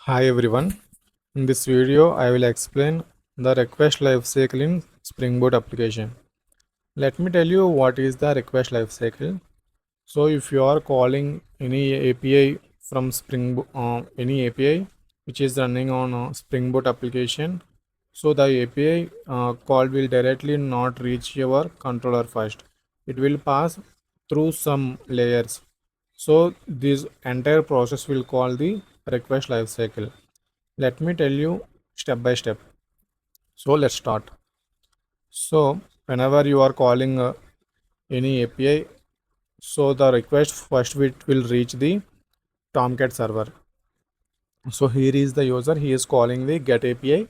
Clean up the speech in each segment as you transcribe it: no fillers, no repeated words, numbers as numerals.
Hi everyone. In this video, I will explain the request lifecycle in Spring Boot application. Let me tell you what is the request lifecycle. So, if you are calling any API from any API which is running on a Spring Boot application, so the API call will directly not reach your controller first. It will pass through some layers. So, this entire process will call the request lifecycle. Let me tell you step by step. So let's start. So whenever you are calling any API, so the request first will reach the Tomcat server. So here is the user, he is calling the get API,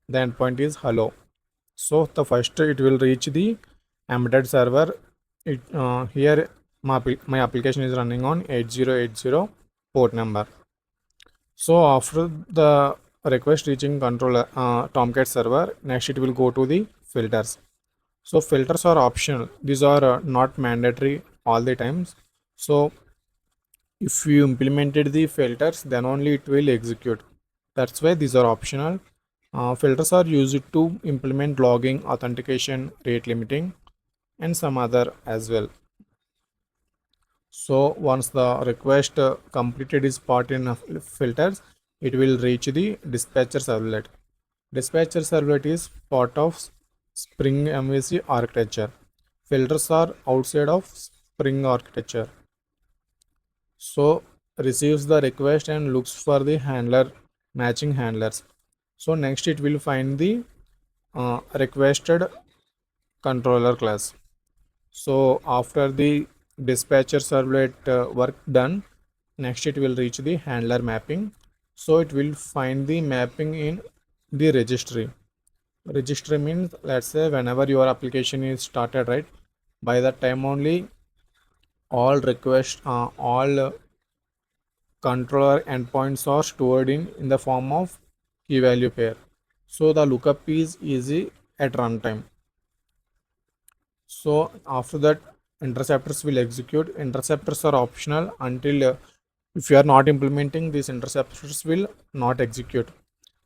the endpoint is hello. So the first it will reach the embedded server. Here my application is running on 8080 port number. So after the request reaching controller Tomcat server, next it will go to the filters. So filters are optional. These are not mandatory all the times. So if you implemented the filters, then only it will execute. That's why these are optional. Filters are used to implement logging, authentication, rate limiting, and some other as well. So once the request completed is part in filters, it will reach the dispatcher servlet. Dispatcher servlet is part of Spring MVC architecture. Filters are outside of Spring architecture. So receives the request and looks for the handler matching handlers. So next it will find the requested controller class. So after the dispatcher servlet work done, next it will reach the handler mapping. So it will find the mapping in the registry. Registry means, let's say, whenever your application is started, right, by that time only all requests all controller endpoints are stored in the form of key value pair. So the lookup is easy at runtime. So after that, interceptors will execute. Interceptors are optional until if you are not implementing, these interceptors will not execute.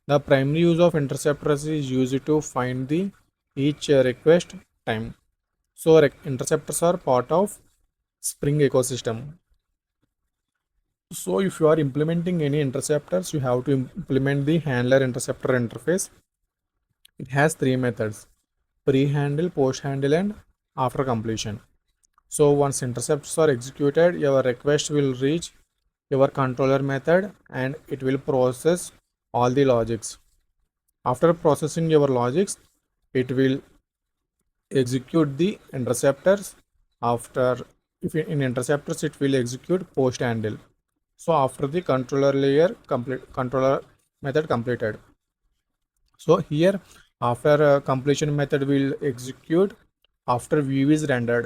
The primary use of interceptors is used to find the each request time. So interceptors are part of Spring ecosystem. So if you are implementing any interceptors, you have to implement the handler interceptor interface. It has three methods: pre-handle, post-handle, and after completion. So once intercepts are executed, your request will reach your controller method and it will process all the logics. After processing your logics, it will execute the interceptors. After, if in interceptors, it will execute post handle. So after the controller layer controller method completed. So here after completion method will execute after view is rendered.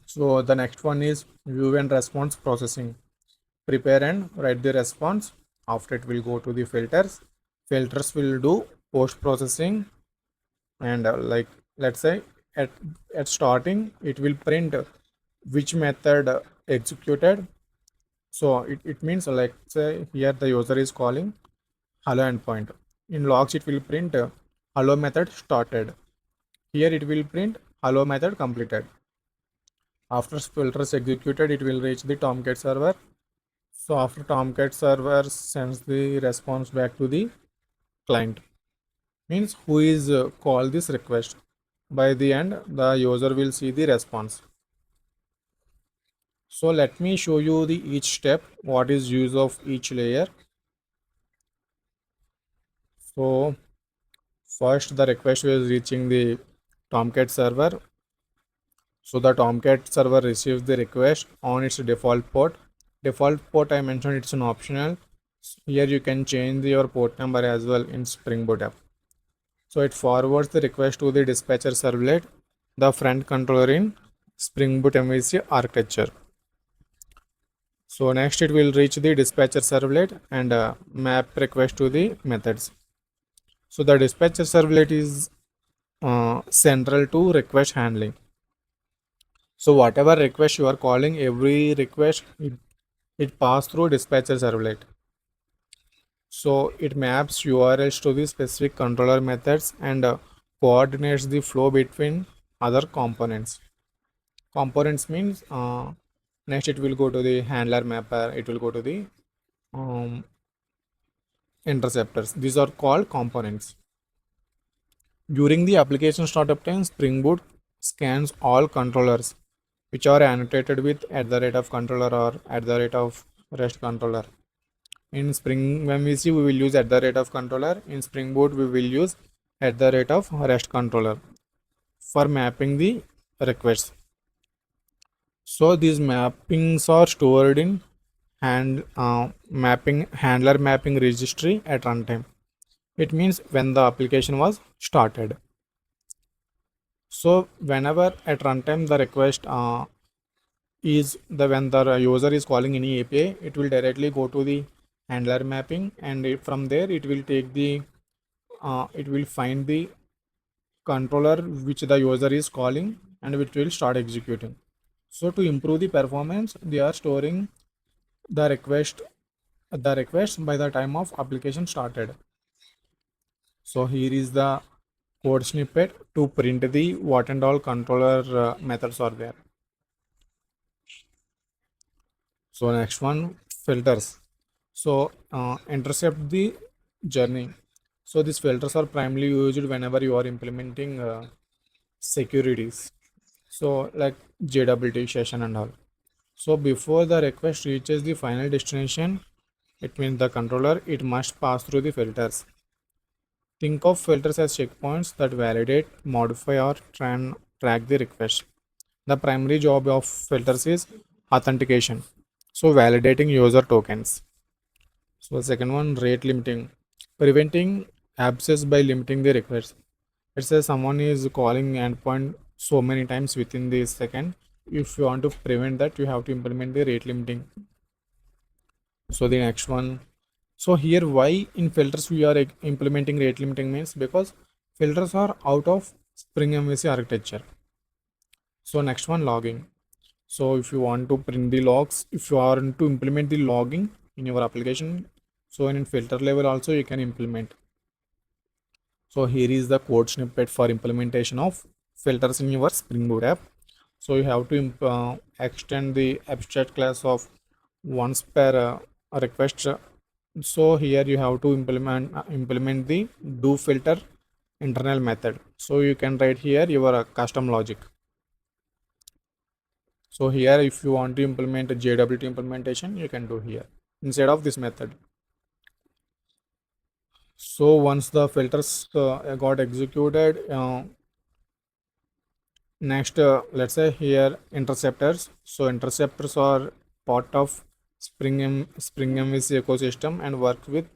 So the next one is view and response processing. Prepare and write the response. After it will go to the filters. Filters will do post processing, and like, let's say, at starting it will print which method executed. So it means, like, say here the user is calling hello endpoint. In logs it will print hello method started. Here it will print hello method completed. After filters executed, it will reach the Tomcat server. So after Tomcat server sends the response back to the client, means who is call this request. By the end, the user will see the response. So let me show you the each step, what is use of each layer. So first the request was reaching the Tomcat server. So the Tomcat server receives the request on its default port. Default port, I mentioned, it's an optional. Here you can change your port number as well in Spring Boot app. So it forwards the request to the dispatcher servlet, the front controller in Spring Boot MVC architecture. So next it will reach the dispatcher servlet and map request to the methods. So the dispatcher servlet is central to request handling. So whatever request you are calling, every request it pass through dispatcher servlet. So it maps URLs to the specific controller methods and coordinates the flow between other components. Components means next it will go to the handler mapper, it will go to the um, interceptors. These are called components. During the application startup time, Spring Boot scans all controllers which are annotated with at the rate of controller or at the rate of rest controller. In Spring, when we see, we will use at the rate of controller. In Spring Boot, we will use at the rate of rest controller for mapping the requests. So these mappings are stored in handler mapping registry at runtime. It means when the application was started. So whenever at runtime the request is the when the user is calling any API, it will directly go to the handler mapping, and from there it will take the it will find the controller which the user is calling and which will start executing. So to improve the performance, they are storing the request by the time of application started. So here is the code snippet to print the what and all controller methods are there. So next one, filters. So intercept the journey. So these filters are primarily used whenever you are implementing securities. So like JWT session and all. So before the request reaches the final destination, it means the controller, it must pass through the filters. Think of filters as checkpoints that validate, modify, or track the request. The primary job of filters is authentication. So validating user tokens. So the second one, rate limiting. Preventing abscess by limiting the request. Let's say someone is calling endpoint so many times within this second. If you want to prevent that, you have to implement the rate limiting. So the next one. So here why in filters we are implementing rate limiting means because filters are out of Spring MVC architecture. So next one, logging. So if you want to print the logs, if you are to implement the logging in your application, so in filter level also you can implement. So here is the code snippet for implementation of filters in your Spring Boot app. So you have to extend the abstract class of once per request. So here you have to implement the do filter internal method. So you can write here your custom logic. So here if you want to implement a JWT implementation, you can do here instead of this method. So once the filters got executed, next let's say here interceptors. So interceptors are part of Spring MVC ecosystem and work with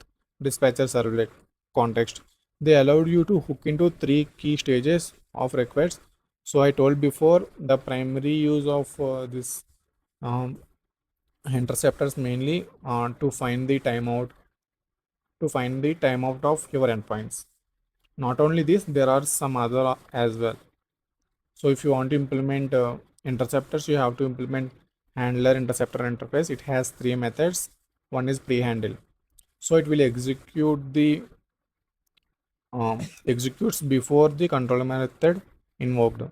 dispatcher servlet context. They allowed you to hook into three key stages of requests. So I told before the primary use of this um, interceptors mainly to find the timeout of your endpoints. Not only this, there are some other as well. So if you want to implement interceptors, you have to implement handler interceptor interface. It has three methods. One is pre-handle. So it will execute the executes before the controller method invoked.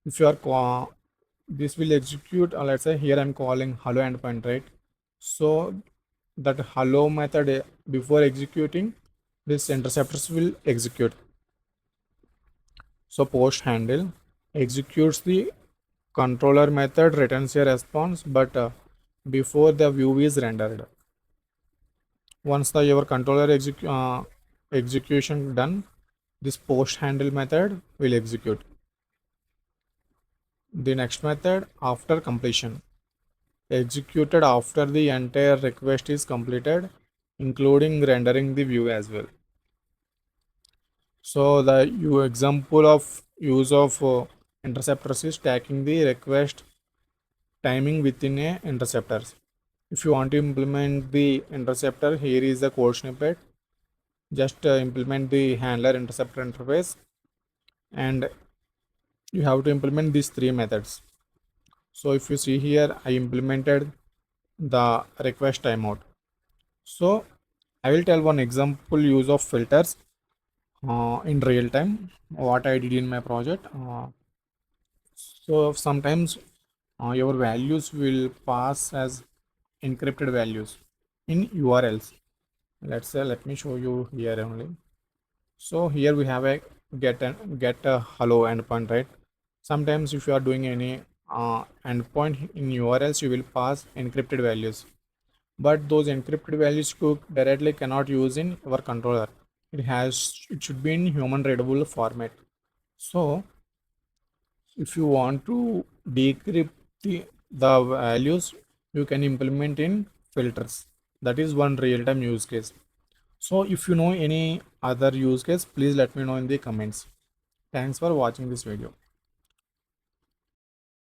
If you are this will execute, let's say here I'm calling hello endpoint, right? So that hello method before executing, this interceptors will execute. So post handle executes the controller method, returns a response, but before the view is rendered. Once the your controller execution done, this post handle method will execute. The next method after completion, executed after the entire request is completed, including rendering the view as well. So the example of use of interceptors is tracking the request timing within a interceptors. If you want to implement the interceptor, here is the code snippet. Just implement the handler interceptor interface, and you have to implement these three methods. So if you see here, I implemented the request timeout. So I will tell one example use of filters in real time, what I did in my project. So sometimes your values will pass as encrypted values in URLs. Let's say, let me show you here only. So here we have a get a hello endpoint, right? Sometimes if you are doing any endpoint in URLs, you will pass encrypted values, but those encrypted values you directly cannot use in your controller. It should be in human readable format. So if you want to decrypt the values, you can implement in filters. That is one real-time use case. So if you know any other use case, please let me know in the comments. Thanks for watching this video.